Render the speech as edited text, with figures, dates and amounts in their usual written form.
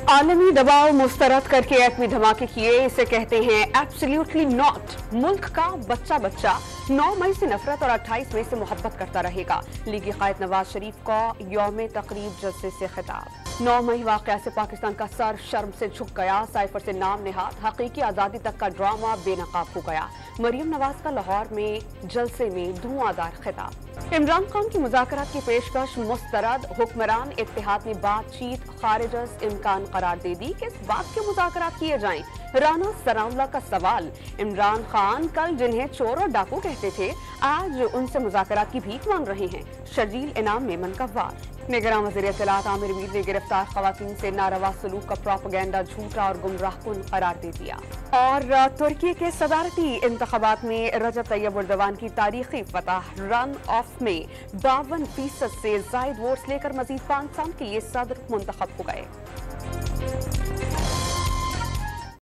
आलमी दबाव मुस्तरद करके एटमी धमाके किए, इसे कहते हैं एब्सोल्युटली नॉट। मुल्क का बच्चा बच्चा 9 मई से नफरत और 28 मई से मोहब्बत करता रहेगा। लीगी कायद नवाज शरीफ का यौम तकरीब जलसे से खिताब। 9 मई वाकया से पाकिस्तान का सर शर्म से झुक गया। साइफर से नाम नेहाद हकीकी आज़ादी तक का ड्रामा बेनकाब हो गया। मरियम नवाज का लाहौर में जलसे में धुआंधार खिताब। इमरान खान की मुज़ाकरात की पेशकश मुस्तरद। हुक्मरान इत्तेहाद ने बातचीत खारिज इम्कान करार दे दी कि इस बात के मुज़ाकरात किए जाएं। राना सनाउल्लाह का सवाल, इमरान खान कल जिन्हें चोर और डाकू कहते थे आज उनसे मुज़ाकरात की भीख मांग रहे हैं। शर्जील इनाम मेमन का वार। निगरान वज़ीर इत्तलात आमिर मीर ने गिरफ्तार खवातीन से नारवा सलूक का प्रोपेगेंडा झूठा और गुमराहकुन करार दे दिया। और तुर्की के सदारती इंतखाबात में रजब तैयब एर्दोगान की तारीखी फतह। रन ऑफ में 52% से जायद वोट्स लेकर मजीद 5 साल के लिए सदर मुंतखब हो गए।